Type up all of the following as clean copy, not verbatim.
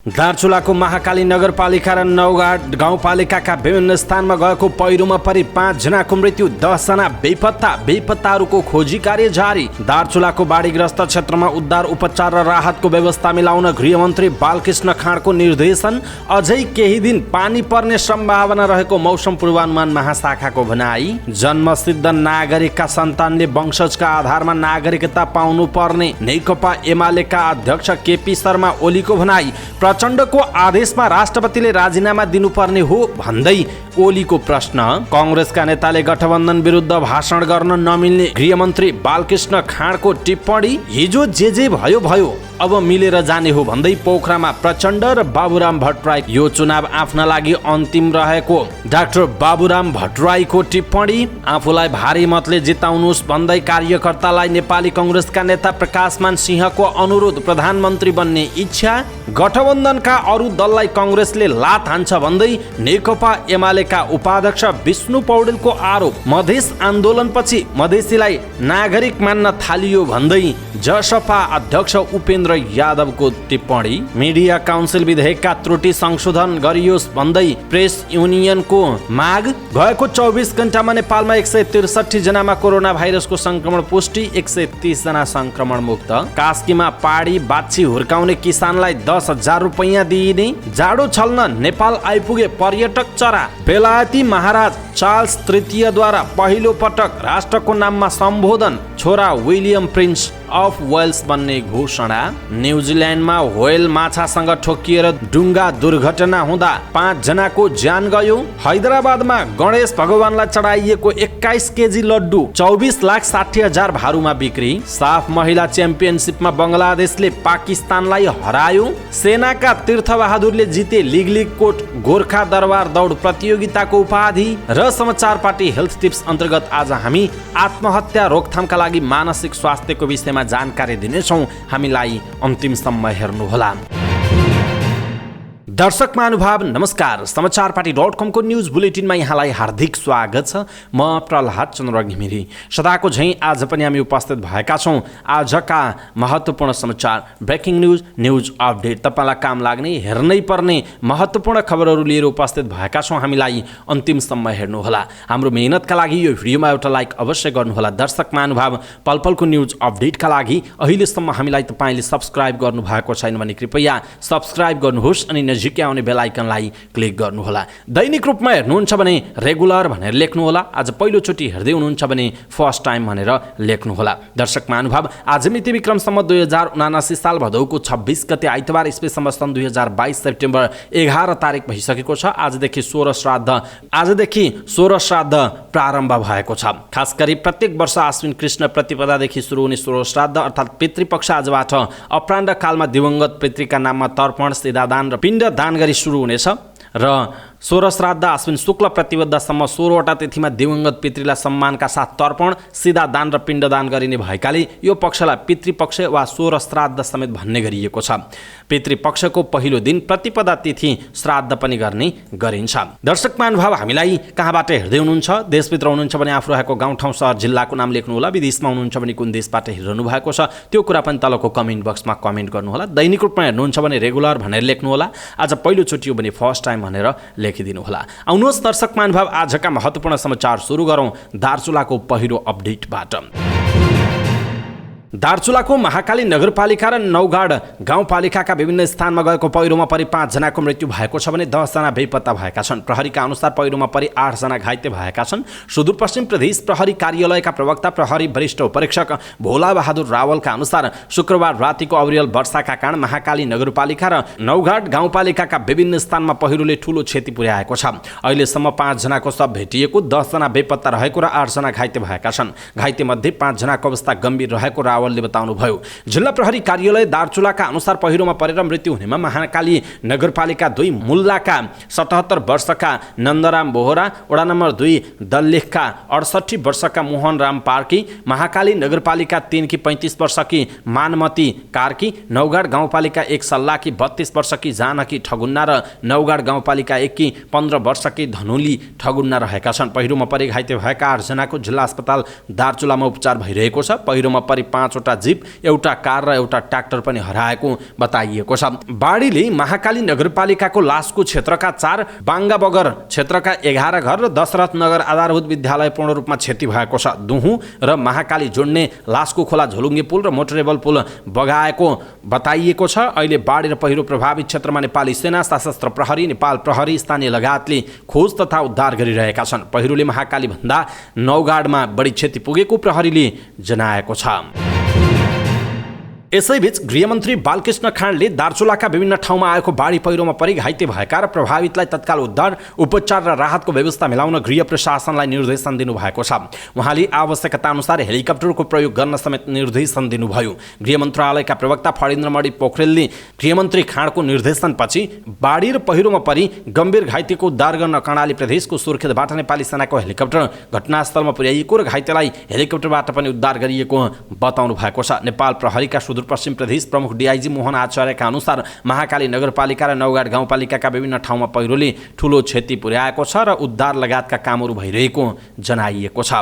दार्चुलाको महाकाली नगरपालिका र नौगाड गाउँपालिकाका विभिन्न स्थानमा गएको पहिरोमा परि 5 जनाको मृत्यु, 10 जना बेपत्ताहरूको खोजी कार्य जारी। दार्चुलाको बाढीग्रस्त क्षेत्रमा उद्धार उपचार र राहतको व्यवस्था मिलाउन गृहमन्त्री बालकृष्ण खाँडको निर्देशन। अझै केही दिन पानी पर्ने सम्भावना रहेको मौसम पूर्वानुमान महाशाखाको भनाई। जन्मसिद्ध नागरिकका सन्तानले वंशजका आधारमा नागरिकता पाउनु पर्ने नेकपा एमालेका अध्यक्ष केपी शर्मा ओलीको भनाई। प्रचण्डको आदेशमा राष्ट्रपतिले राजीनामा दिनुपर्ने हो भन्दै ओलीको प्रश्न। कांग्रेसका नेताले गठबन्धन विरुद्ध भाषण गर्न नमिल्ने गृहमन्त्री बालकृष्ण खाँडको टिप्पणी। हिजो जे भयो भयो, अब मिलेर जाने हो भन्दै पोखरामा प्रचण्ड र बाबुराम भट्टराई। यो चुनाव आफ्ना लागि अन्तिम रहेको डाक्टर बाबुराम भट्टराईको टिप्पणी। आफूलाई भारी मतले जिताउनुहोस् भन्दै कार्यकर्तालाई नेपाली कांग्रेसका नेता प्रकाशमान सिंहको अनुरोध। प्रधानमन्त्री बन्ने इच्छा। गठबन्धनका अरू दललाई कांग्रेसले लात हान्छ भन्दै नेकपा एमालेका उपाध्यक्ष विष्णु पौडेलको आरोप। मधेस आन्दोलनपछि मधेसीलाई नागरिक मान्न थालियो भन्दै जसपा अध्यक्ष उपेन्द्र यादवको टिप्पणी। मिडिया काउन्सिल विधेयकका त्रुटि संशोधन गरियोस् भन्दै प्रेस युनियनको माग। गएको 24 घण्टामा नेपालमा 163 जनामा कोरोना भाइरसको संक्रमण पुष्टि, 130 जना संक्रमण मुक्त। कास्कीमा पाडी बाछी हुर्काउने किसानलाई 10,000 रुपैयाँ दिइने। जाडो छल्न नेपाल आइपुगे पर्यटक चरा। बेलायती महाराज चार्ल्स तृतीयद्वारा पहिलो पटक राष्ट्रको नाममा सम्बोधन। छोरा विलियम प्रिन्स अफ वेल्स बन्ने घोषणा। न्युजिल्यान्डमा व्हेल माछासँग ठोकिएर डुङ्गा दुर्घटना हुँदा 5 जनाको ज्यान गयो। हैदराबादमा गणेश भगवानलाई चढाइएको 21 केजी लड्डु 24,60,000 भारूमा बिक्री। साफ महिला च्याम्पियनसिपमा बङ्गलादेशले पाकिस्तानलाई हरायो। सेनाका तीर्थबहादुरले जिते लिग कोट गोर्खा दरबार दौड प्रतियोगिताको उपाधि। र समाचार पार्टी हेल्थ टिप्स अन्तर्गत आज हामी आत्महत्या रोकथामका लागि मानसिक स्वास्थ्यको विषयमा जानकारी दिनेछौँ। हामीलाई अन्तिमसम्म हेर्नुहोला। दर्शक महानुभाव नमस्कार। समाचार पार्टी .com को न्युज बुलेटिनमा यहाँलाई हार्दिक स्वागत छ। म प्रहलाद चन्द्र घिमिरे। सदाको झैँ आज पनि हामी उपस्थित भएका छौँ आजका महत्त्वपूर्ण समाचार, ब्रेकिङ न्युज अपडेट, तपाईँलाई काम लाग्ने हेर्नै पर्ने महत्त्वपूर्ण खबरहरू लिएर उपस्थित भएका छौँ। हामीलाई अन्तिमसम्म हेर्नुहोला। हाम्रो मेहनतका लागि यो भिडियोमा एउटा लाइक अवश्य गर्नुहोला। दर्शक महानुभाव, पलपलको न्युज अपडेटका लागि अहिलेसम्म हामीलाई तपाईँले सब्सक्राइब गर्नुभएको छैन भने कृपया सब्सक्राइब गर्नुहोस् अनि नजिकै आउने बेल आइकनलाई क्लिक गर्नुहोला। दैनिक रूपमा हेर्नुहुन्छ भने रेगुलर भनेर लेख्नुहोला। आज पहिलोचोटि हेर्दै हुनुहुन्छ भने फर्स्ट टाइम भनेर लेख्नुहोला। दर्शक महानुभाव, आज मिति विक्रमसम्म 2079 साल भदौको 26 गते आइतबार, इस्वी संवत्सर 2022 सेप्टेम्बर 11 तारिक भइसकेको छ। आजदेखि 16 श्राद्ध प्रारम्भ भएको छ। खास गरी प्रत्येक वर्ष आश्विन कृष्ण प्रतिपदादेखि सुरु हुने 16 श्राद्ध अर्थात् पितृपक्ष आजबाट अपराह्न कालमा दिवंगत पितृका नाममा तर्पण, सिधादान र पिण्ड दान गरी सुरु हुनेछ र 16 श्राद्ध आश्विन शुक्ल प्रतिपदासम्म 16वटा तिथिमा दिवंगत पितृलाई सम्मानका साथ तर्पण, सिधा दान र पिण्डदान गरिने भएकाले यो पक्षलाई पितृपक्ष वा 16 श्राद्ध समेत भन्ने गरिएको छ। पितृपक्षको पहिलो दिन प्रतिपदा तिथि श्राद्ध पनि गर्ने गरिन्छ। दर्शक महानुभाव, हामीलाई कहाँबाट हेर्दै हुनुहुन्छ? देशभित्र हुनुहुन्छ भने आफू रहेको गाउँठाउँ सहर जिल्लाको नाम लेख्नुहोला। विदेशमा हुनुहुन्छ भने कुन देशबाट हेरिरहनु भएको छ त्यो कुरा पनि तलको कमेन्ट बक्समा कमेन्ट गर्नुहोला। दैनिक रूपमा हेर्नुहुन्छ भने रेगुलर भनेर लेख्नुहोला। आज पहिलोचोटि हो भने फर्स्ट टाइम भनेर लेखिदिनु होला। आउनुहोस् दर्शक महानुभाव, आजका महत्त्वपूर्ण समाचार सुरु गरौँ दार्चुलाको पहिरो अपडेटबाट। दार्चुलाको महाकाली नगरपालिका र नौगाड गाउँपालिकाका विभिन्न स्थानमा गएको पहिरोमा परि 5 जनाको मृत्यु भएको छ भने 10 जना बेपत्ता भएका छन्। प्रहरीका अनुसार पहिरोमा परि 8 जना घाइते भएका छन्। सुदूरपश्चिम प्रदेश प्रहरी कार्यालयका प्रवक्ता प्रहरी वरिष्ठ उपरीक्षक भोला बहादुर रावलका अनुसार शुक्रबार रातिको अविरल वर्षाका कारण महाकाली नगरपालिका र नौगाड गाउँपालिकाका विभिन्न स्थानमा पहिरोले ठूलो क्षति पुर्याएको छ। अहिलेसम्म 5 जनाको शव भेटिएको, 10 जना बेपत्ता रहेको र 8 जना घाइते भएका छन्। घाइते मध्ये 5 जनाको अवस्था गम्भीर रहेको रावलले बताउनुभयो। जिल्ला प्रहरी कार्यालय दार्चुलाका अनुसार पहिरोमा परेर मृत्यु हुनेमा महाकाली नगरपालिका 2 मुल्लाका 77 वर्षका नन्दराम बोहरा, वडा नम्बर 2 दल्लेखका 68 वर्षका मोहन राम पार्की, महाकाली नगरपालिका 3 की 35 वर्षकी मानमती कार्की, नौगाड गाउँपालिका 1 सल्लाकी 32 वर्षकी जानकी ठगुन्ना र नौगाड गाउँपालिका 1 की 15 वर्षकी धनुली ठगुन्ना रहेका छन्। पहिरोमा परि घाइते भएका 8 जनाको जिल्ला अस्पताल दार्चुलामा उपचार भइरहेको छ। पहिरोमा परि 5 5वटा जीप, एउटा कार र एउटा ट्र्याक्टर पनि हराएको बताइएको छ। बाढीले महाकाली नगरपालिकाको लासको क्षेत्रका 4, बाङ्गा बगर क्षेत्रका 11 घर र दशरथ नगर आधारभूत विद्यालय पूर्ण रूपमा क्षति भएको छ। दुहु र महाकाली जोड्ने लासको खोला झोलुङ्गे पुल र मोटरेबल पुल बगाएको बताइएको छ। अहिले बाढी र पहिरो प्रभावित क्षेत्रमा नेपाली सेना, सशस्त्र प्रहरी, नेपाल प्रहरी, स्थानीय लगायतले खोज तथा उद्धार गरिरहेका छन्। पहिरोले महाकाली भन्दा नौगाडमा बढी क्षति पुगेको प्रहरीले जनाएको छ। यसैबीच गृहमन्त्री बालकृष्ण खाँडले दार्चुलाका विभिन्न ठाउँमा आएको बाढी पहिरोमा परि घाइते भएका र प्रभावितलाई तत्काल उद्धार, उपचार र राहतको व्यवस्था मिलाउन गृह प्रशासनलाई निर्देशन दिनुभएको छ। उहाँले आवश्यकता अनुसार हेलिकप्टरको प्रयोग गर्न समेत निर्देशन दिनुभयो। गृह मन्त्रालयका प्रवक्ता फणीन्द्रमणि पोखरेलले गृहमन्त्री खाँडको निर्देशनपछि बाढी र पहिरोमा परि गम्भीर घाइतेको उद्धार गर्न कर्णाली प्रदेशको सुर्खेतबाट नेपाली सेनाको हेलिकप्टर घटनास्थलमा पुर्याइएको र घाइतेलाई हेलिकप्टरबाट पनि उद्धार गरिएको बताउनु भएको छ। नेपाल प्रहरीका सुदूरपश्चिम प्रदेश प्रमुख डीआईजी मोहन आचार्यका अनुसार महाकाली नगरपालिका र नौगाड गाउँपालिकाका विभिन्न ठाउँमा पहिरोले ठूलो क्षति पुर्याएको छ र उद्धार लगायतका कामहरू भइरहेको जनाइएको छ।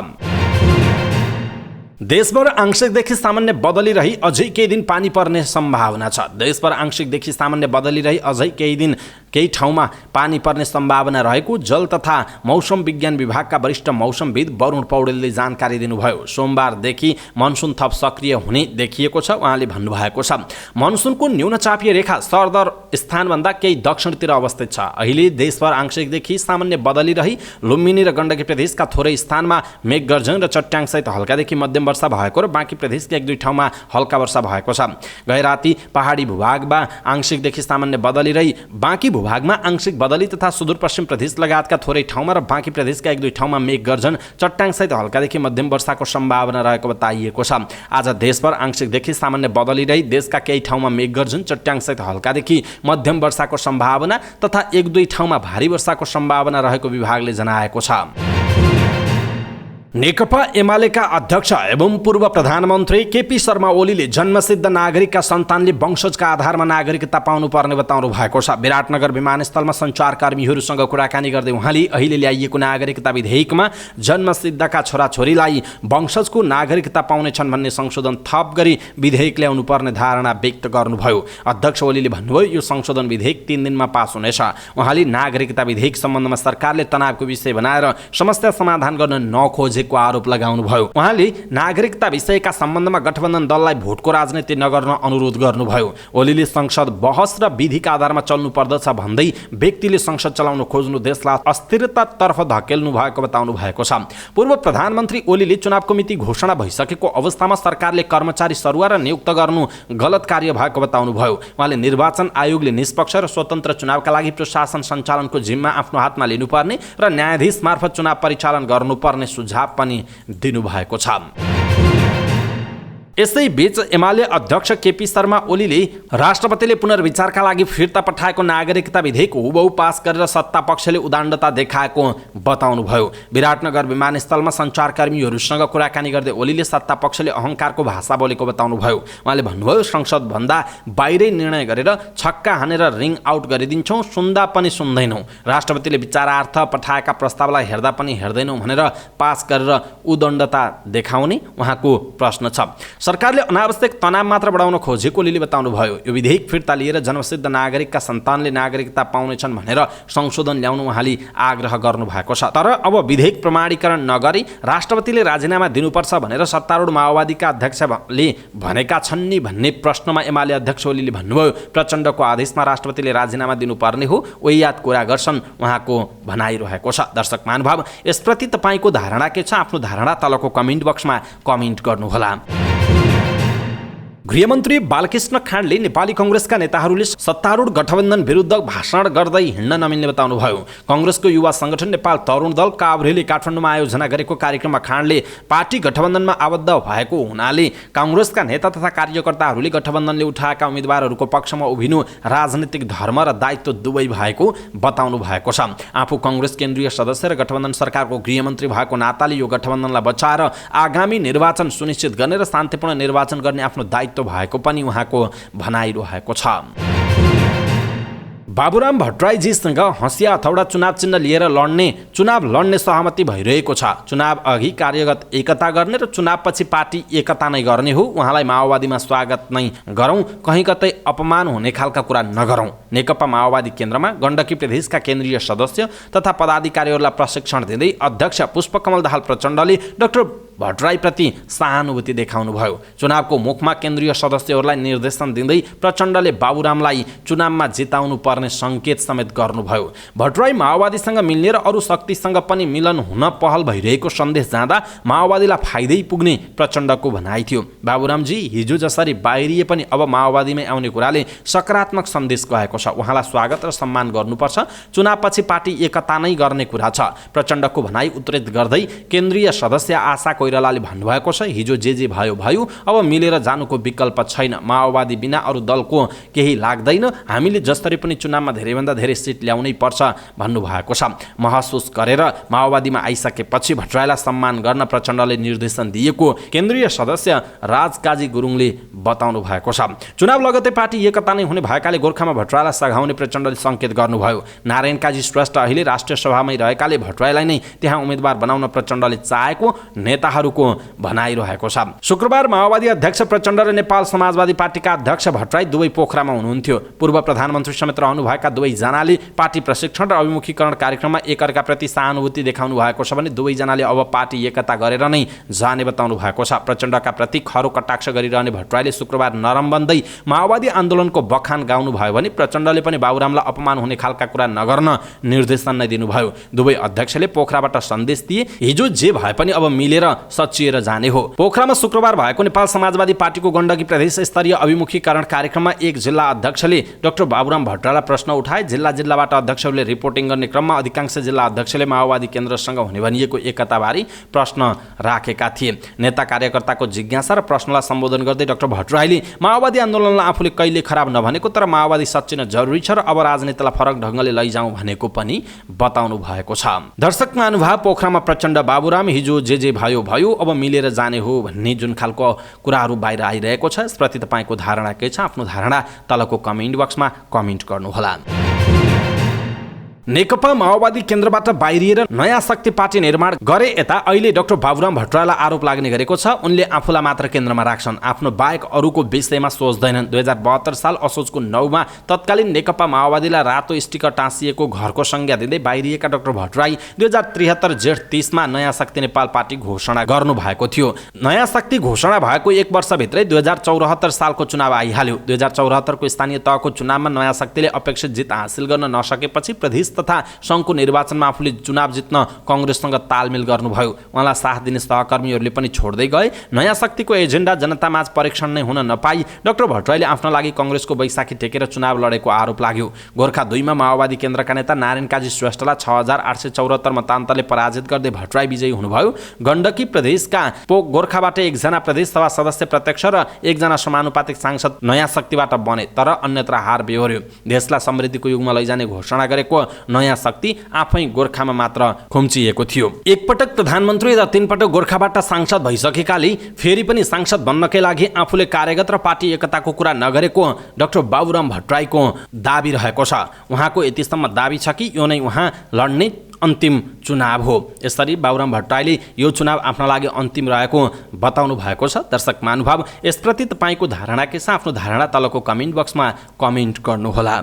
देशभर आंशिकदेखि सामान्य बदली रही अझै केही दिन पानी पर्ने सम्भावना छ। देशभर आंशिकदेखि सामान्य बदली रही अझै केही दिन केही ठाउँमा पानी पर्ने सम्भावना रहेको जल तथा मौसम विज्ञान विभागका वरिष्ठ मौसमविद वरुण पौडेलले जानकारी दिनुभयो। सोमबारदेखि मनसुन थप सक्रिय हुने देखिएको छ। उहाँले भन्नुभएको छ, मनसुनको न्यूनचापीय रेखा सरदर स्थानभन्दा केही दक्षिणतिर अवस्थित छ। अहिले देशभर आंशिकदेखि सामान्य बदली रही लुम्बिनी र गण्डकी प्रदेशका थोरै स्थानमा मेघगर्जन र चट्याङसहित हल्कादेखि मध्यम वर्षा भएको र बाँकी प्रदेशका 1-2 ठाउँमा हल्का वर्षा भएको छ। गैराती पहाडी भूभागमा आंशिकदेखि सामान्य बदली रही बाँकी भूभागमा आंशिक बदली तथा सुदूरपश्चिम प्रदेश लगायतका थोरै ठाउँमा र बाँकी प्रदेशका 1-2 ठाउँमा मेघगर्जन चट्याङसहित हल्कादेखि मध्यम वर्षाको सम्भावना रहेको बताइएको छ। आज देशभर आंशिकदेखि सामान्य बदली रही देशका केही ठाउँमा मेघगर्जन चट्याङसहित हल्कादेखि मध्यम वर्षाको सम्भावना तथा 1-2 ठाउँमा भारी वर्षाको सम्भावना रहेको विभागले जनाएको छ। नेकपा एमालेका अध्यक्ष एवं पूर्व प्रधानमन्त्री केपी शर्मा ओलीले जन्मसिद्ध नागरिकका सन्तानले वंशजका आधारमा नागरिकता पाउनुपर्ने बताउनु भएको छ। विराटनगर विमानस्थलमा सञ्चारकर्मीहरूसँग कुराकानी गर्दै उहाँले अहिले ल्याइएको नागरिकता विधेयकमा जन्मसिद्धका छोराछोरीलाई वंशजको नागरिकता पाउनेछन् भन्ने संशोधन थप गरी विधेयक ल्याउनु पर्ने धारणा व्यक्त गर्नुभयो। अध्यक्ष ओलीले भन्नुभयो, यो संशोधन विधेयक 3 दिनमा पास हुनेछ। उहाँले नागरिकता विधेयक सम्बन्धमा सरकारले तनावको विषय बनाएर समस्या समाधान गर्न नखोजेको आरोप लगाउनुभयो। उहाँले नागरिकता विषयका सम्बन्धमा गठबन्धन दललाई भोटको राजनीति नगर्न अनुरोध गर्नुभयो। ओलीले संसद बहस र विधिका आधारमा चल्नु पर्दछ भन्दै व्यक्तिले संसद चलाउन खोज्नु देशलाई अस्थिरतातर्फ धकेल्नु भएको बताउनु भएको छ। पूर्व प्रधानमन्त्री ओलीले चुनावको मिति घोषणा भइसकेको अवस्थामा सरकारले कर्मचारी सरुवा र नियुक्त गर्नु गलत कार्य भएको बताउनुभयो। उहाँले निर्वाचन आयोगले निष्पक्ष र स्वतन्त्र चुनावका लागि प्रशासन सञ्चालनको जिम्मा आफ्नो हातमा लिनुपर्ने र न्यायाधीश मार्फत चुनाव परिचालन गर्नुपर्ने सुझाव पनि दिनुभएको छ। यसैबीच एमाले अध्यक्ष केपी शर्मा ओलीले राष्ट्रपतिले पुनर्विचारका लागि फिर्ता पठाएको नागरिकता विधेयक हुबहु पास गरेर सत्ता पक्षले उदाण्डता देखाएको बताउनुभयो। विराटनगर विमानस्थलमा सञ्चारकर्मीहरूसँग कुराकानी गर्दै ओलीले सत्ता पक्षले अहङ्कारको भाषा बोलेको बताउनुभयो। उहाँले भन्नुभयो, संसदभन्दा बाहिरै निर्णय गरेर छक्का हानेर रिङ आउट गरिदिन्छौँ, सुन्दा पनि सुन्दैनौँ। राष्ट्रपतिले विचारार्थ पठाएका प्रस्तावलाई हेर्दा पनि हेर्दैनौँ भनेर पास गरेर उदण्डता देखाउने उहाँको प्रश्न छ। सरकारले अनावश्यक तनाव मात्र बढाउन खोजेको ओलीले बताउनुभयो। यो विधेयक फिर्ता लिएर जनसिद्ध नागरिकका सन्तानले नागरिकता पाउनेछन् भनेर संशोधन ल्याउन उहाँले आग्रह गर्नुभएको छ। तर अब विधेयक प्रमाणीकरण नगरी राष्ट्रपतिले राजीनामा दिनुपर्छ भनेर सत्तारूढ माओवादीका अध्यक्षले भनेका छन् नि भन्ने प्रश्नमा एमाले अध्यक्ष ओलीले भन्नुभयो, प्रचण्डको आदेशमा राष्ट्रपतिले राजीनामा दिनुपर्ने हो, उही याद कुरा गर्छन् उहाँको भनाइरहेको छ। दर्शक महानुभाव, यसप्रति तपाईँको धारणा के छ? आफ्नो धारणा तलको कमेन्ट बक्समा कमेन्ट गर्नुहोला। गृहमन्त्री बालकृष्ण खाँडले नेपाली कांग्रेसका नेताहरूले सत्तारूढ गठबन्धन विरुद्ध भाषण गर्दै हिँड्न नमिल्ने बताउनुभयो। कांग्रेसको युवा संगठन नेपाल तरुण दल काभ्रेले काठमाडौँमा आयोजना गरेको कार्यक्रममा खाँडले पार्टी गठबन्धनमा आबद्ध भएको हुनाले कांग्रेसका नेता तथा कार्यकर्ताहरूले गठबन्धनले उठाएका उम्मेदवारहरूको पक्षमा उभिनु राजनीतिक धर्म र दायित्व दुवै भएको बताउनु भएको छ। आफू कांग्रेस केन्द्रीय सदस्य र गठबन्धन सरकारको गृहमन्त्री भएको नाताले यो गठबन्धनलाई बचाएर आगामी निर्वाचन सुनिश्चित गर्ने र शान्तिपूर्ण निर्वाचन गर्ने आफ्नो दायित्व भएको पनि उहाँको भनाइरहेको छ। बाबुराम भट्टराईजीसँग हँसिया हथौडा चुनाव चिन्ह लिएर चुनाव लड्ने सहमति भइरहेको छ। चुनाव अघि कार्यगत एकता गर्ने र चुनावपछि पार्टी एकता नै गर्ने हो। उहाँलाई माओवादीमा स्वागत नै गरौँ, कहीँ कतै अपमान हुने खालका कुरा नगरौँ। नेकपा माओवादी केन्द्रमा गण्डकी प्रदेशका केन्द्रीय सदस्य तथा पदाधिकारीहरूलाई प्रशिक्षण दिँदै अध्यक्ष पुष्पकमल दाहाल प्रचण्डले डाक्टर भट्टराईप्रति सहानुभूति देखाउनुभयो। चुनावको मुखमा केन्द्रीय सदस्यहरूलाई निर्देशन दिँदै प्रचण्डले बाबुरामलाई चुनावमा जिताउनु पर्ने सङ्केत समेत गर्नुभयो। भट्टराई माओवादीसँग मिल्ने र अरू शक्तिसँग पनि मिलन हुन पहल भइरहेको सन्देश जाँदा माओवादीलाई फाइदै पुग्ने प्रचण्डको भनाइ थियो। बाबुरामजी हिजो जसरी बाहिरिए पनि अब माओवादीमै आउने कुराले सकारात्मक सन्देश गएको छ। उहाँलाई स्वागत र सम्मान गर्नुपर्छ। चुनावपछि पार्टी एकता नै गर्ने कुरा छ। प्रचण्डको भनाइ उद्धृत गर्दै केन्द्रीय सदस्य आशा कोइरालाले भन्नुभएको छ, हिजो जे भयो भयो, अब मिलेर जानुको विकल्प छैन। माओवादी बिना अरू दलको केही लाग्दैन। हामीले जसरी पनि चुनावमा धेरैभन्दा धेरै सिट ल्याउनै पर्छ भन्नुभएको छ। महसुस गरेर माओवादीमा आइसकेपछि भट्टराईलाई सम्मान गर्न प्रचण्डले निर्देशन दिएको केन्द्रीय सदस्य राजकाजी गुरुङले बताउनु भएको छ। चुनाव लगतै पार्टी एकता नै हुने भएकाले गोर्खामा भट्टराईलाई सघाउने प्रचण्डले सङ्केत गर्नुभयो। नारायण काजी श्रेष्ठ अहिले राष्ट्रिय सभामै रहेकाले भट्टराईलाई नै त्यहाँ उम्मेदवार बनाउन प्रचण्डले चाहेको नेताहरूको भनाइरहेको छ। शुक्रबार माओवादी अध्यक्ष प्रचण्ड र नेपाल समाजवादी पार्टीका अध्यक्ष भट्टराई दुवै पोखरामा हुनुहुन्थ्यो। पूर्व प्रधानमन्त्री समेत रहनुभएका दुवैजनाले पार्टी प्रशिक्षण र अभिमुखीकरण कार्यक्रममा एकअर्काप्रति सहानुभूति देखाउनु भएको छ भने दुवैजनाले अब पार्टी एकता गरेर नै जाने बताउनु भएको छ। प्रचण्डका प्रति खरो कटाक्ष गरिरहने भट्टराईले शुक्रबार नरम बन्दै माओवादी आन्दोलनको बखान गाउनु भयो भने प्रचण्डले पनि बाबुरामलाई अपमान हुने खालका कुरा नगर्न निर्देशन नै दिनुभयो। दुवै अध्यक्षले पोखराबाट सन्देश दिए, हिजो जे भए पनि अब मिलेर सचिएर जाने हो। पोखरामा शुक्रबार भएको नेपाल समाजवादी पार्टीको गण्डकी प्रदेश स्तरीय अभिमुखीकरण कार्यक्रममा एक जिल्ला अध्यक्षले डाक्टर बाबुराम भट्टराईलाई प्रश्न उठाए। जिल्लाबाट अध्यक्षहरूले रिपोर्टिङ गर्ने क्रममा अधिकांश जिल्ला अध्यक्षले माओवादी केन्द्रसँग हुने भनिएको एकताबारे प्रश्न राखेका थिए। नेता कार्यकर्ताको जिज्ञासा र प्रश्नलाई सम्बोधन गर्दै डाक्टर भट्टराईले माओवादी आन्दोलनलाई आफूले कहिले खराब नभनेको तर माओवादी सच्चिन जरुरी छ र अब राजनीतिलाई फरक ढङ्गले लैजाउँ भनेको पनि बताउनु भएको छ। दर्शक महानुभाव, पोखरामा प्रचण्ड बाबुराम हिजो जे भयो भयो, अब मिलेर जाने हो भन्ने जुन खालको कुराहरू बाहिर आइरहेको छ, यसप्रति तपाईँको धारणा के छ? आफ्नो धारणा तलको कमेन्ट बक्समा कमेन्ट गर्नुहोला। नेकपा माओवादी केन्द्रबाट बाहिरिएर नयाँ शक्ति पार्टी निर्माण गरे यता अहिले डाक्टर बाबुराम भट्टराईलाई आरोप लाग्ने गरेको छ। उनले आफूलाई मात्र केन्द्रमा राख्छन्, आफ्नो बाहेक अरूको विषयमा सोच्दैनन्। 2072 साल असोजको 9 मा तत्कालीन नेकपा माओवादीलाई रातो स्टिकर टाँसिएको घरको संज्ञा दिँदै बाहिरिएका डाक्टर भट्टराई 2073 जेठ 30 मा नयाँ शक्ति नेपाल पार्टी घोषणा गर्नु भएको थियो। नयाँ शक्ति घोषणा भएको एक वर्षभित्रै 2074 सालको चुनाव आइहाल्यो। 2074 को स्थानीय तहको चुनावमा नयाँ शक्तिले अपेक्षित जित हासिल गर्न नसकेपछि प्रदेश तथा सङ्घको निर्वाचनमा आफूले चुनाव जित्न कङ्ग्रेससँग तालमेल गर्नुभयो। उहाँलाई साथ दिने सहकर्मीहरूले पनि छोड्दै गए। नयाँ शक्तिको एजेन्डा जनतामाझ परीक्षण नै हुन नपाई डाक्टर भट्टराईले आफ्नो लागि कङ्ग्रेसको बैशाखी टेकेर चुनाव लडेको आरोप लाग्यो। गोर्खा 2 मा माओवादी केन्द्रका नेता नारायण काजी श्रेष्ठलाई 6874 मतान्तरले पराजित गर्दै भट्टराई विजयी हुनुभयो। गण्डकी प्रदेशका गोर्खाबाट एकजना प्रदेशसभा सदस्य प्रत्यक्ष र एकजना समानुपातिक सांसद नयाँ शक्तिबाट बने, तर अन्यत्र हार बेहोर्यो। देशलाई समृद्धिको युगमा लैजाने घोषणा गरेको नयाँ शक्ति आफै गोर्खामा मात्र खुम्चिएको थियो। एकपटक प्रधानमन्त्री र 3 पटक गोर्खाबाट सांसद भइसकेकाले फेरि पनि सांसद बन्नकै लागि आफूले कार्यगत र पार्टी एकताको कुरा नगरेको डाक्टर बाबुराम भट्टराईको दाबी रहेको छ। उहाँको यतिसम्म दाबी छ कि यो नै उहाँ लड्ने अन्तिम चुनाव हो। यसरी बाबुराम भट्टराईले यो चुनाव आफ्नो लागि अन्तिम रहेको बताउनु भएको छ। दर्शक महानुभाव, यसप्रति तपाईँको धारणा के छ? आफ्नो धारणा तलको कमेन्ट बक्समा कमेन्ट गर्नुहोला।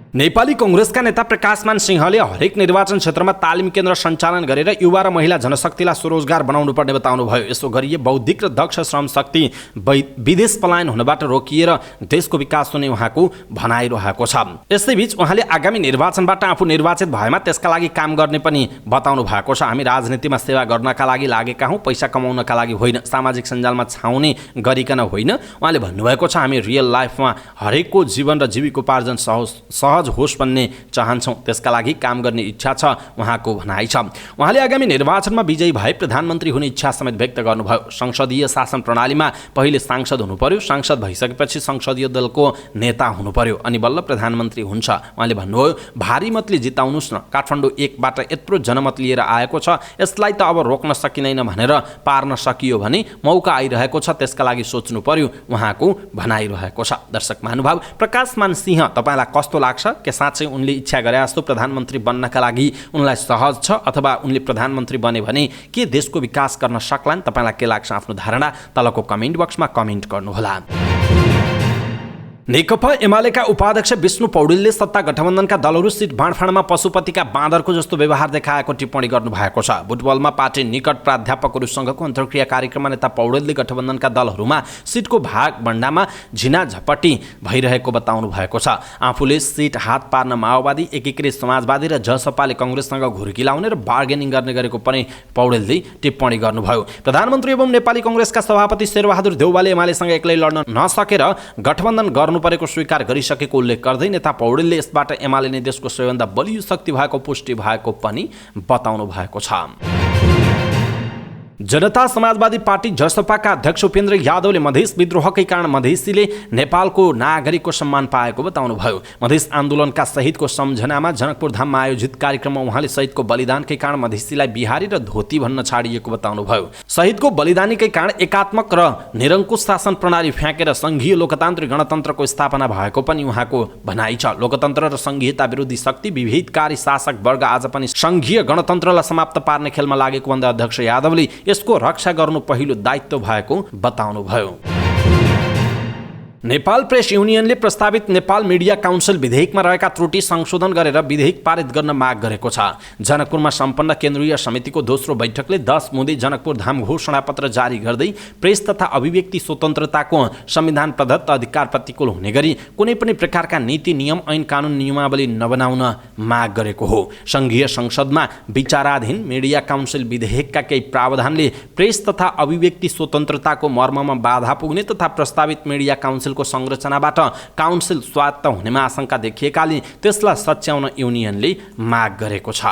नेपाली कांग्रेसका नेता प्रकाशमान सिंहले हरेक निर्वाचन क्षेत्रमा तालिम केन्द्र सञ्चालन गरेर युवा र महिला जनशक्तिलाई स्वरोजगार बनाउनु पर्ने बताउनु भयो। यसो गरिए बौद्धिक र दक्ष श्रम शक्ति विदेश पलायन हुनबाट रोकिएर देशको विकास हुने उहाँको भनाइरहेको छ। यसैबीच उहाँले आगामी निर्वाचनबाट आफू निर्वाचित भएमा त्यसका लागि काम गर्ने पनि बताउनु भएको छ। हामी राजनीतिमा सेवा गर्नका लागि लागेका हौँ, पैसा कमाउनका लागि होइन, सामाजिक सञ्जालमा छाउने गरिकन होइन। उहाँले भन्नुभएको छ हामी रियल लाइफमा हरेकको जीवन र जीविकोपार्जन सहज सहज होस् भन्ने चाहन्छौँ, त्यसका लागि काम गर्ने इच्छा छ उहाँको भनाइ छ। उहाँले आगामी निर्वाचनमा विजयी भए प्रधानमन्त्री हुने इच्छा समेत व्यक्त गर्नुभयो। संसदीय शासन प्रणालीमा पहिले सांसद हुनु पर्यो, सांसद भइसकेपछि संसदीय दलको नेता हुनु पर्यो अनि बल्ल प्रधानमन्त्री हुन्छ। उहाँले भन्नुभयो भारी मतले जिताउनुस् न, काठमाडौँ 1बाट यत्रो जनमत लिएर आएको छ, यसलाई त अब रोक्न सकिँदैन भनेर पार्न सकियो भने मौका आइरहेको छ, त्यसका लागि सोच्नु पर्यो उहाँको भनाइरहेको छ। दर्शक महानुभाव, प्रकाशमान सिंह तपाईँलाई कस्तो लाग्छ? के साँच्चै उनले इच्छा गरे जस्तो प्रधानमन्त्री बन्नका लागि उनलाई सहज छ अथवा उनले प्रधानमन्त्री बने भने के देशको विकास गर्न सक्लान्? तपाईँलाई के लाग्छ? आफ्नो धारणा तलको कमेन्ट बक्समा कमेन्ट गर्नुहोला। नेकपा एमालेका उपाध्यक्ष विष्णु पौडेलले सत्ता गठबन्धनका दलहरू सिट बाँडफाँडमा पशुपतिका बाँदरको जस्तो व्यवहार देखाएको टिप्पणी गर्नुभएको छ। बुटबलमा पार्टी निकट प्राध्यापकहरूसँगको अन्तर्क्रिया कार्यक्रममा नेता पौडेलले गठबन्धनका दलहरूमा सिटको भागभण्डामा झिनाझपटी भइरहेको बताउनु भएको छ। आफूले सिट हात पार्न माओवादी, एकीकृत समाजवादी र जसपाले कङ्ग्रेससँग घुर्की लाउने र बार्गेनिङ गर्ने गरेको पनि पौडेलले टिप्पणी गर्नुभयो। प्रधानमन्त्री एवं नेपाली कङ्ग्रेसका सभापति शेरबहादुर देउवाले एमालेसँग एक्लै लड्न नसकेर गठबन्धन गर्नु परेको स्वीकार गरिसकेको उल्लेख गर्दै नेता पौडेलले यसबाट एमाले नै देशको सबैभन्दा बलियो शक्ति भएको पुष्टि भएको पनि बताउनु भएको छ। जनता समाजवादी पार्टी जसपाका अध्यक्ष उपेन्द्र यादवले मधेस विद्रोहकै कारण मधेसीले नेपालको नागरिकको सम्मान पाएको बताउनुभयो। मधेस आन्दोलनका शहीदको सम्झनामा जनकपुर धाममा आयोजित कार्यक्रममा उहाँले शहीदको बलिदानकै कारण मधेसीलाई बिहारी र धोती भन्न छाडिएको बताउनुभयो। शहीदको बलिदानीकै कारण एकात्मक र निरङ्कुश शासन प्रणाली फ्याँकेर सङ्घीय लोकतान्त्रिक गणतन्त्रको स्थापना भएको पनि उहाँको भनाइ छ। लोकतन्त्र र सङ्घीयता विरोधी शक्ति, विभेदकारी शासक वर्ग आज पनि सङ्घीय गणतन्त्रलाई समाप्त पार्ने खेलमा लागेको भन्दा अध्यक्ष यादवले यसको रक्षा गर्नु पहिलो दायित्व भएको बताउनुभयो। नेपाल प्रेस युनियनले प्रस्तावित नेपाल मिडिया काउन्सिल विधेयकमा रहेका त्रुटि संशोधन गरेर विधेयक पारित गर्न माग गरेको छ। जनकपुरमा सम्पन्न केन्द्रीय समितिको दोस्रो बैठकले 10 मुदे जनकपुर धाम घोषणापत्र जारी गर्दै प्रेस तथा अभिव्यक्ति स्वतन्त्रताको संविधान प्रदत्त अधिकार प्रतिकूल हुने गरी कुनै पनि प्रकारका नीति, नियम, ऐन, कानुन, नियमावली नबनाउन माग गरेको हो। सङ्घीय संसदमा विचाराधीन मिडिया काउन्सिल विधेयकका केही प्रावधानले प्रेस तथा अभिव्यक्ति स्वतन्त्रताको मर्ममा बाधा पुग्ने तथा प्रस्तावित मिडिया काउन्सिल को संरचनाबाट काउन्सिल स्वायत्त हुनेमा आशंका देखिएकाले त्यसलाई सच्याउन युनियनले माग गरेको छ।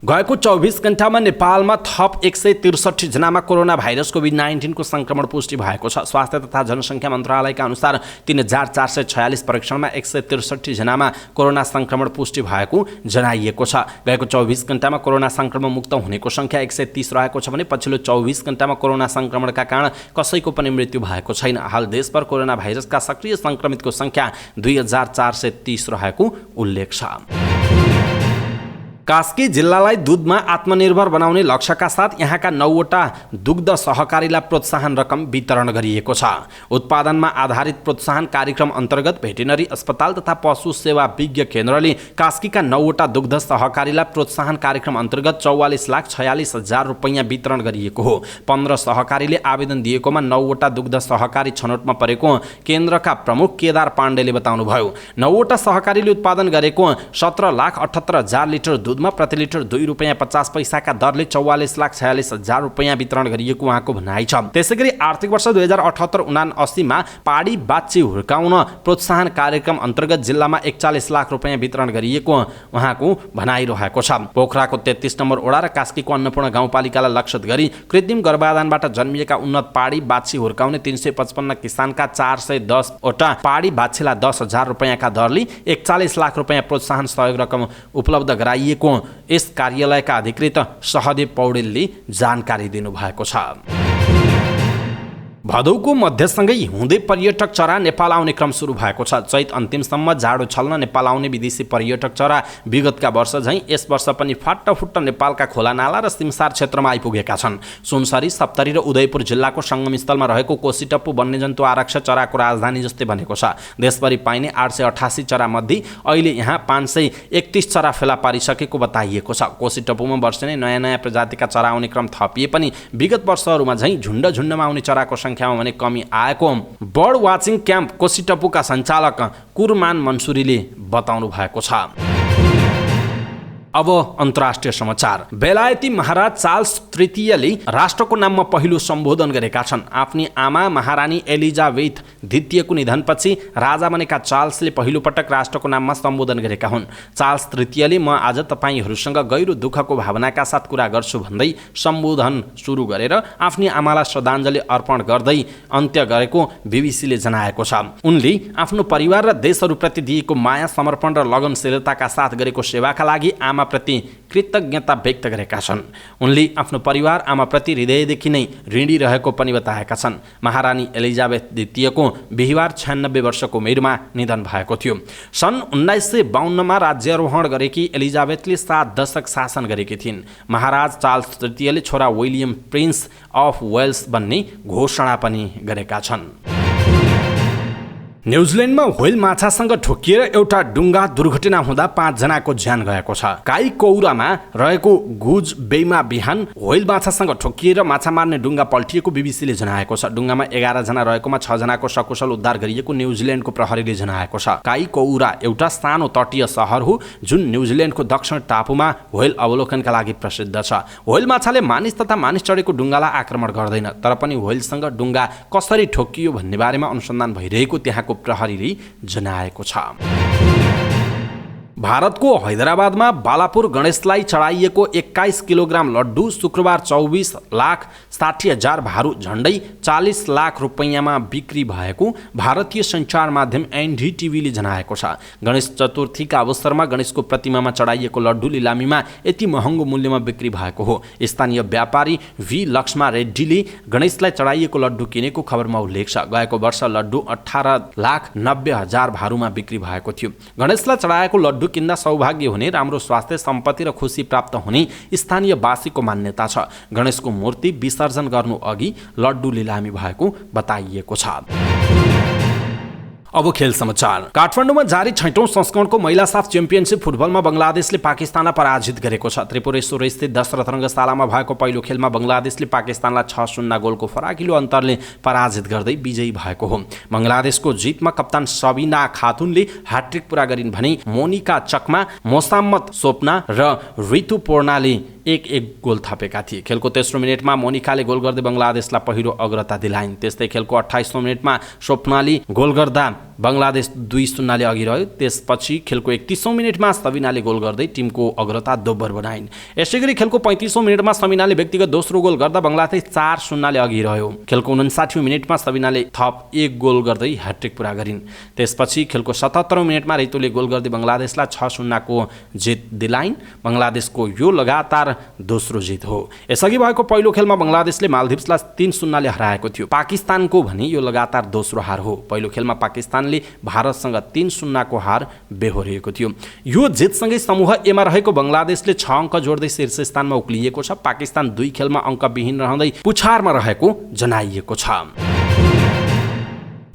गएको 24 घण्टामा नेपालमा थप 163 जनामा कोरोना भाइरस कोभिड-19 को संक्रमण पुष्टि भएको छ। स्वास्थ्य तथा जनसङ्ख्या मन्त्रालयका अनुसार 3446 परीक्षणमा 163 जनामा कोरोना संक्रमण पुष्टि भएको जनाइएको छ। गएको 24 घण्टामा कोरोना संक्रमण मुक्त हुनेको संख्या 130 रहेको छ भने पछिल्लो 24 घण्टामा कोरोना संक्रमणका कारण कसैको पनि मृत्यु भएको छैन। हाल देशभर कोरोना भाइरसका सक्रिय संक्रमितको संख्या 2430 रहेको उल्लेख छ। कास्की जिल्लालाई दुधमा आत्मनिर्भर बनाउने लक्ष्यका साथ यहाँका 9वटा दुग्ध सहकारीलाई प्रोत्साहन रकम वितरण गरिएको छ। उत्पादनमा आधारित प्रोत्साहन कार्यक्रम अन्तर्गत भेटेनरी अस्पताल तथा पशु सेवा विज्ञ केन्द्रले कास्कीका 9वटा दुग्ध सहकारीलाई प्रोत्साहन कार्यक्रम अन्तर्गत 44,46,000 रुपैयाँ वितरण गरिएको हो। 15 सहकारीले आवेदन दिएकोमा 9वटा दुग्ध सहकारी छनौटमा परेको केन्द्रका प्रमुख केदार पाण्डेले बताउनुभयो। 9वटा सहकारीले उत्पादन गरेको 17,78,000 लिटर दूधमा प्रति लिटर 2 रुपैयाँ 50 पैसाका दरले 44,46,000 रुपैयाँ वितरण गरिएको उहाँको भनाइ छ। त्यसैगरी आर्थिक वर्ष 2078-79 मा पाडी बाछी हुर्काउन प्रोत्साहन कार्यक्रम अन्तर्गत जिल्लामा 41 लाख रुपैयाँ वितरण गरिएको उहाँको भनाइ रहेको छ। पोखराको 33 नम्बर ओडा र कास्कीको अन्नपूर्ण गाउँपालिकालाई लक्षित गरी कृत्रिम गर्भाधानबाट जन्मिएका उन्नत पाडी बाछी हुर्काउने 355 किसानका 410 वटा पाडी बाछीलाई 10,000 रुपैयाँका दरले 41 लाख रुपैयाँ प्रोत्साहन सहयोग रकम उपलब्ध गराइएको यस कार्यालयका अधिकृत सहदेव पौडेलले जानकारी दिनुभएको छ। भदौको मध्यसँगै हिउँदे पर्यटक चरा नेपाल आउने क्रम सुरु भएको छ। चैत अन्तिमसम्म जाडो छल्न नेपाल आउने विदेशी पर्यटक चरा विगतका वर्ष झैँ यस वर्ष पनि फाट्टफुट्ट नेपालका खोलानाला र सिमसार क्षेत्रमा आइपुगेका छन्। सुनसरी, सप्तरी र उदयपुर जिल्लाको सङ्गमस्थलमा रहेको कोसीटप्पु वन्यजन्तु आरक्ष चराको राजधानी जस्तै बनेको छ। देशभरि पाइने 888 चरामध्ये अहिले यहाँ 531 चरा फेला पारिसकेको बताइएको छ। कोसीटप्पुमा वर्षेनै नयाँ प्रजातिका चरा आउने क्रम थपिए पनि विगत वर्षहरूमा झैँ झुन्डमा आउने चराको संख्यामा भने कमी आएको बर्ड वाचिङ क्याम्प कोसीटप्पुका सञ्चालक कुरमान मन्सुरीले बताउनु भएको छ। अब अन्तर्राष्ट्रिय समाचार। बेलायती महाराज चार्ल्स तृतीयले राष्ट्रको नाममा पहिलो सम्बोधन गरेका छन्। आफ्नी आमा महारानी एलिजाबेथ द्वितीयको निधनपछि राजा बनेका चार्ल्सले पहिलो पटक राष्ट्रको नाममा सम्बोधन गरेका हुन्। चार्ल्स तृतीयले म आज तपाईहरूसँग गहिरो दुःखको भावनाका साथ कुरा गर्छु भन्दै सम्बोधन सुरु गरेर आफ्नी आमालाई श्रद्धाञ्जली अर्पण गर्दै अन्त्य गरेको बीबीसीले जनाएको छ। उनले आफ्नो परिवार र देशहरूप्रति दिएको माया, समर्पण र लगनशीलताका साथ गरेको सेवाका लागि आमाप्रति कृतज्ञता व्यक्त गरेका छन्। उनले आफ्नो परिवार, आमाप्रति हृदयदेखि नै ऋणी रहेको पनि बताएका छन्। महारानी एलिजाबेथ द्वितीयको बिहिबार 96 वर्षको उमेरमा निधन भएको थियो। सन् 1952मा राज्यारोहण गरेकी एलिजाबेथले 7 दशक शासन गरेकी थिइन्। महाराज चार्ल्स तृतीयले छोरा विलियम प्रिन्स अफ वेल्स बन्ने घोषणा पनि गरेका छन्। न्युजिल्यान्डमा व्हेल माछासँग ठोकिएर एउटा डुङ्गा दुर्घटना हुँदा 5 जनाको ज्यान गएको छ। काइकोउरामा रहेको गुज बेमा बिहान व्हेल माछासँग ठोकिएर माछा मार्ने डुङ्गा पल्टिएको बीबीसीले जनाएको छ। डुङ्गामा 11 जना रहेकोमा 6 जनाको सकुशल उद्धार गरिएको न्युजिल्यान्डको प्रहरीले जनाएको छ। काइकोउरा एउटा सानो तटीय सहर हो जुन न्युजिल्यान्डको दक्षिण टापुमा व्हेल अवलोकनका लागि प्रसिद्ध छ। व्हेल माछाले मानिस तथा मानिस चढेको डुङ्गालाई आक्रमण गर्दैन, तर पनि व्हेलसँग डुङ्गा कसरी ठोकियो भन्ने बारेमा अनुसन्धान भइरहेको त्यहाँको प्रहरीले जनाएको छ। भारतको हैदराबादमा बालापुर गणेशलाई चढाइएको 21 किलोग्राम लड्डु शुक्रबार 24,60,000 भारु झण्डै 40 लाख रुपैयाँमा बिक्री भएको भारतीय सञ्चार माध्यम एनडीटीभीले जनाएको छ। गणेश चतुर्थीका अवसरमा गणेशको प्रतिमामा चढाइएको लड्डु लिलामीमा यति महँगो मूल्यमा बिक्री भएको हो। स्थानीय व्यापारी वी लक्ष्मा रेड्डीले गणेशलाई चढाइएको लड्डु किनेको खबरमा उल्लेख छ। गएको वर्ष लड्डु 18,90,000 भारूमा बिक्री भएको थियो। गणेशलाई चढाएको लड्डु किन्दा सौभाग्य हुने, राम्रो स्वास्थ्य, सम्पत्ति र खुसी प्राप्त हुने स्थानीयवासीको मान्यता छ। गणेशको मूर्ति विसर्जन गर्नु अघि लड्डु लिलामी भएको बताइएको छ। अब खेल समाचार। काठमाडौँमा जारी 6औं संस्करणको महिला साफ च्याम्पियनसिप फुटबलमा बङ्गलादेशले पाकिस्तानलाई पराजित गरेको छ। त्रिपुरेश्वर स्थित दशरथ रङ्गशालामा भएको पहिलो खेलमा बङ्गलादेशले पाकिस्तानलाई 6-0 गोलको फराकिलो अन्तरले पराजित गर्दै विजयी भएको हो। बङ्गलादेशको जितमा कप्तान सबिना खातुनले ह्याट्रिक पुरा गरिन् भने मोनिका चकमा, मोसाम्मत सोपना र ऋतु पूर्णाले 1-1 गोल थपेका थिए। खेलको तेस्रो मिनेटमा मोनिकाले गोल गर्दै बङ्गलादेशलाई पहिलो अग्रता दिलाइन्। त्यस्तै खेलको 28औं मिनेटमा स्वप्नाले गोल गर्दा बङ्गलादेश 2-0 अघि रह्यो। त्यसपछि खेलको 31औं मिनेटमा सबिनाले गोल गर्दै टिमको अग्रता दोब्बर बनाइन्। यसैगरी खेलको 35औं मिनेटमा सबिनाले व्यक्तिगत दोस्रो गोल गर्दा बङ्गलादेश 4-0 अघि रह्यो। खेलको 59औं मिनेटमा सबिनाले थप 1 गोल गर्दै ह्याट्रिक पुरा गरिन्। त्यसपछि खेलको 77औं मिनेटमा ऋतुले गोल गर्दै बङ्गलादेशलाई 6-0 को जित दिलाइन्। बङ्गलादेशको यो लगातार दोस्रो जित हो। यसअघि भएको पहिलो खेलमा बङ्गलादेशले मालदिभ्सलाई 3-0 हराएको थियो। पाकिस्तानको भने यो लगातार दोस्रो हार हो। पहिलो खेलमा पाकिस्तानले भारतसँग 3-0 को हार बेहोरिएको थियो। यो जितसँगै समूह एमा रहेको बङ्गलादेशले 6 अङ्क जोड्दै शीर्ष स्थानमा उक्लिएको छ। पाकिस्तान 2 खेलमा अङ्कविहीन रहँदै पुछारमा रहेको जनाइएको छ।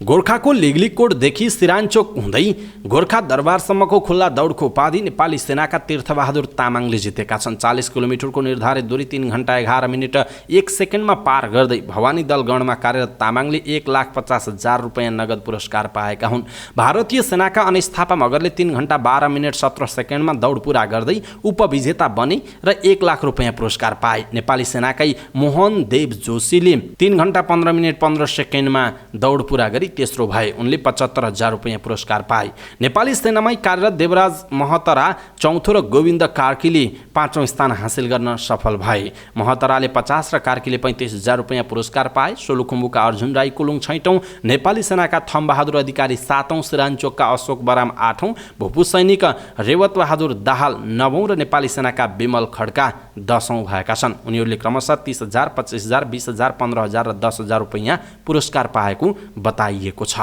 गोर्खाको लिगलिकोटदेखि सिरानचोक हुँदै गोर्खा दरबारसम्मको खुल्ला दौडको उपाधि नेपाली सेनाका तीर्थबहादुर तामाङले जितेका छन्। 40 किलोमिटरको निर्धारित दूरी 3 घण्टा 11 मिनेट 1 सेकेन्डमा पार गर्दै भवानी दलगणमा कार्यरत तामाङले 1,50,000 रुपैयाँ नगद पुरस्कार पाएका हुन्। भारतीय सेनाका अनिश थापा मगरले 3 घण्टा 12 मिनेट 17 सेकेन्डमा दौड पुरा गर्दै उपविजेता बने र 1 लाख रुपैयाँ पुरस्कार पाए। नेपाली सेनाकै मोहन देव जोशीले 3 घण्टा 15 मिनेट 15 सेकेन्डमा दौड पुरा गरी तेस्रो भए। उनले 75,000 रुपैयाँ पुरस्कार पाए। नेपाली सेनामै कार्यरत देवराज महतरा चौथो र गोविन्द कार्कीले 5औं स्थान हासिल गर्न सफल भए। महतराले 50 र कार्कीले 35,000 रुपैयाँ पुरस्कार पाए। सोलुखुम्बुका अर्जुन राई कुलुङ 6औं, नेपाली सेनाका थमबहादुर अधिकारी 7औं, सिरानचोकका अशोक बराम 8औं, भूपू सैनिक रेवत बहादुर दाहाल 9औं र नेपाली सेनाका विमल खड्का 10औं भएका छन्। उनीहरूले क्रमशः 30,000, 25,000, 20,000, 15,000 र 10,000 रुपैयाँ पुरस्कार पाएको बताइएको छ।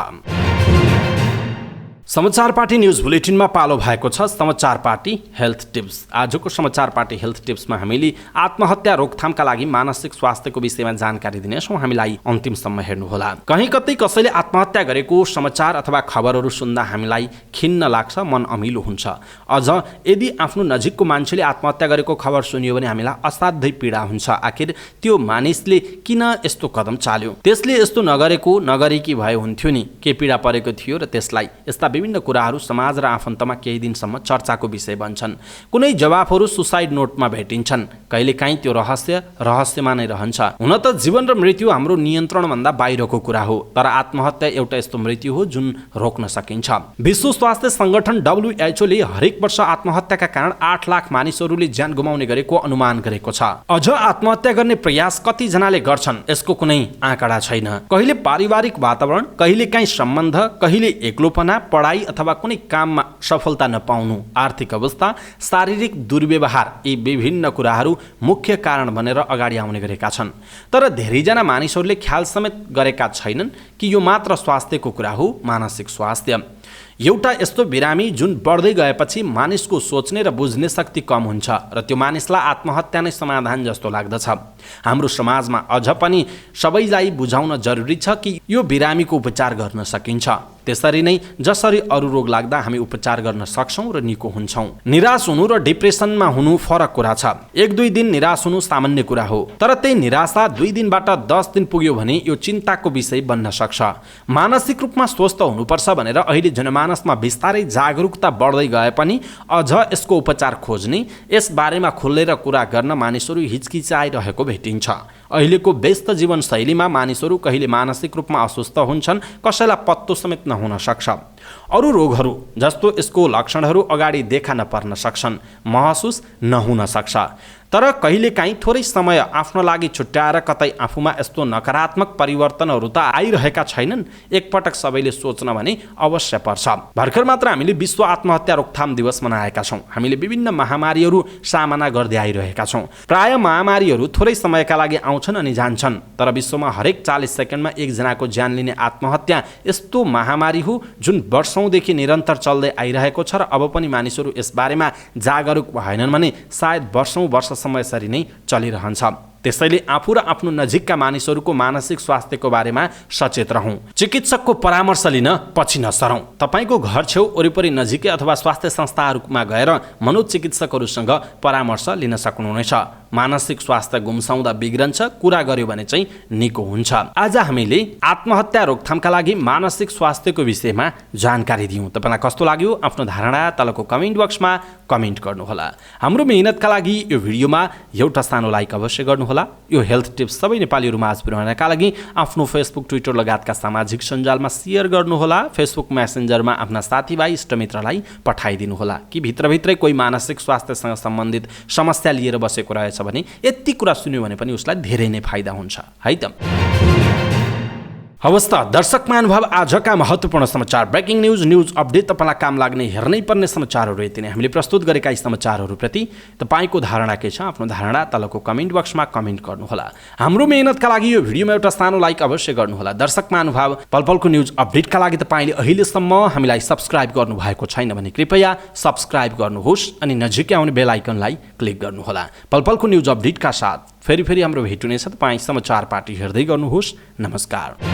समाचार पार्टी न्यूज बुलेटिनमा पालो भएको छ समाचार पार्टी हेल्थ टिप्स। आजको समाचार पार्टी हेल्थ टिप्समा हामीले आत्महत्या रोकथामका लागि मानसिक स्वास्थ्यको विषयमा जानकारी दिनेछौँ। हामीलाई अन्तिमसम्म हेर्नुहोला। कहीँ कतै कसैले आत्महत्या गरेको समाचार अथवा खबरहरू सुन्दा हामीलाई खिन्न लाग्छ, मन अमिलो हुन्छ। अझ यदि आफ्नो नजिकको मान्छेले आत्महत्या गरेको खबर सुनियो भने हामीलाई असाध्यै पीडा हुन्छ। आखिर त्यो मानिसले किन यस्तो कदम चाल्यो, त्यसले यस्तो नगरेको नगरेकी भए हुन्थ्यो नि, के पीडा परेको थियो र त्यसलाई यस्ता विभिन्न कुराहरू समाज र आफन्तमा केही दिनसम्म चर्चाको विषय बन्छन्। कुनै जवाफहरू सुसाइड नोटमा भेटिन्छन्, कहिलेकाहीँ त्यो रहस्यमा नै रहन्छ। हुन त जीवन र मृत्यु हाम्रो नियन्त्रणभन्दा बाहिरको कुरा हो, तर आत्महत्या एउटा यस्तो मृत्यु हो जुन रोक्न सकिन्छ। विश्व स्वास्थ्य संगठन WHO ले हरेक वर्ष आत्महत्याका कारण 8 लाख मानिसहरूले ज्यान गुमाउने गरेको अनुमान गरेको छ। अझ आत्महत्या गर्ने प्रयास कति जनाले गर्छन् यसको कुनै आँकडा छैन। कहिले पारिवारिक वातावरण, कहिले काहीँ सम्बन्ध, कहिले एक्लोपना, पढाइ अथवा कुनै काममा सफलता नपाउनु, आर्थिक अवस्था, शारीरिक दुर्व्यवहार, यी विभिन्न कुराहरू मुख्य कारण बनेर अगाडि आउने गरेका छन्। तर धेरैजना मानिसहरूले ख्याल समेत गरेका छैनन् कि यो मात्र स्वास्थ्यको कुरा हो। मानसिक स्वास्थ्य एउटा यस्तो बिरामी जुन बढ्दै गएपछि मानिसको सोच्ने र बुझ्ने शक्ति कम हुन्छ र त्यो मानिसलाई आत्महत्या नै समाधान जस्तो लाग्दछ। हाम्रो समाजमा अझ पनि सबैलाई बुझाउन जरुरी छ कि यो बिरामीको उपचार गर्न सकिन्छ। त्यसरी नै जसरी अरू रोग लाग्दा हामी उपचार गर्न सक्छौँ र निको हुन्छौँ। निराश हुनु र डिप्रेसनमा हुनु फरक कुरा छ। 1-2 दिन निराश हुनु सामान्य कुरा हो, तर त्यही निराशा 2 दिनबाट 10 दिन पुग्यो भने यो चिन्ताको विषय बन्न सक्छ। मानसिक रूपमा स्वस्थ हुनुपर्छ भनेर अहिले जनमानसमा बिस्तारै जागरुकता बढ्दै गए पनि अझ यसको उपचार खोज्ने, यस बारेमा खुलेर कुरा गर्न मानिसहरू हिचकिचाइरहेको भेटिन्छ। अहिलेको व्यस्त जीवनशैलीमा मानिसहरू कहिले मानसिक रूपमा अस्वस्थ हुन्छन्, कसैलाई पत्तो समेत नहुन सक्छ। अरू रोगहरू जस्तो यसको लक्षणहरू अगाडि देखा नपर्न सक्छन्, महसुस नहुन सक्छ। तर कहिलेकाहीँ थोरै समय आफ्नो लागि छुट्याएर कतै आफूमा यस्तो नकारात्मक परिवर्तनहरू त आइरहेका छैनन्, एकपटक सबैले सोच्न भने अवश्य पर्छ। भर्खर मात्र हामीले विश्व आत्महत्या रोकथाम दिवस मनाएका छौँ। हामीले विभिन्न महामारीहरू सामना गर्दै आइरहेका छौँ। प्राय महामारीहरू थोरै समयका लागि आउँछन् अनि जान्छन्, तर विश्वमा हरेक 40 सेकेन्डमा एकजनाको ज्यान लिने आत्महत्या यस्तो महामारी हो जुन वर्षौंदेखि निरन्तर चल्दै आइरहेको छ र अब पनि मानिसहरू यसबारेमा जागरुक भएनन् भने सायद वर्षसम्म यसरी नै चलिरहन्छ। त्यसैले आफू र आफ्नो नजिकका मानिसहरूको मानसिक स्वास्थ्यको बारेमा सचेत रहौं। चिकित्सकको परामर्श लिन पछि नसरौं। तपाईको घर छेउ वरिपरि नजिकै अथवा स्वास्थ्य संस्थाहरूमा गएर मनोचिकित्सकहरूसँग परामर्श लिन सक्नुहुनेछ। मानसिक स्वास्थ्य गुम्साउँदा बिग्रन्छ, कुरा गर्यो भने चाहिँ निको हुन्छ। आज हामीले आत्महत्या रोकथामका लागि मानसिक स्वास्थ्यको विषयमा जानकारी दियौं। तपाईलाई कस्तो लाग्यो? आफ्नो धारणा तलको कमेन्ट बक्समा कमेन्ट गर्नुहोला। हाम्रो मेहनतका लागि यो भिडियोमा एउटा सानो लाइक अवश्य गर्नुहोला। यो हेल्थ टिप्स सबै नेपालीहरू माझ पुर्याउनका लागि आफ्नो फेसबुक, ट्विटर लगायतका सामाजिक सञ्जालमा शेयर गर्नुहोला। फेसबुक मेसेन्जरमा आफ्ना साथीभाइ इष्टमित्रलाई पठाइदिनुहोला कि भित्रभित्रै कोही मानसिक स्वास्थ्यसँग सम्बन्धित समस्या लिएर बसेको रहेछ भने यति कुरा सुन्यो भने पनि उसलाई धेरै नै फाइदा हुन्छ है त। हवस् त दर्शक महानुभाव, आजका महत्त्वपूर्ण समाचार, ब्रेकिङ न्युज अपडेट तपाईँलाई काम लाग्ने हेर्नै पर्ने समाचारहरू यति नै। हामीले प्रस्तुत गरेका यी समाचारहरूप्रति तपाईँको धारणा के छ? आफ्नो धारणा तलको कमेन्ट बक्समा कमेन्ट गर्नुहोला। हाम्रो मेहनतका लागि यो भिडियोमा एउटा सानो लाइक अवश्य गर्नुहोला। दर्शक महानुभाव, पलपलको न्युज अपडेटका लागि तपाईँले अहिलेसम्म हामीलाई सब्स्क्राइब गर्नुभएको छैन भने कृपया सब्स्क्राइब गर्नुहोस् अनि नजिकै आउने बेल आइकनलाई क्लिक गर्नुहोला। पलपलको न्युज अपडेटका साथ फेरि हाम्रो भेट हुनेछ। तपाईँ समाचार पार्टी हेर्दै गर्नुहोस्। नमस्कार।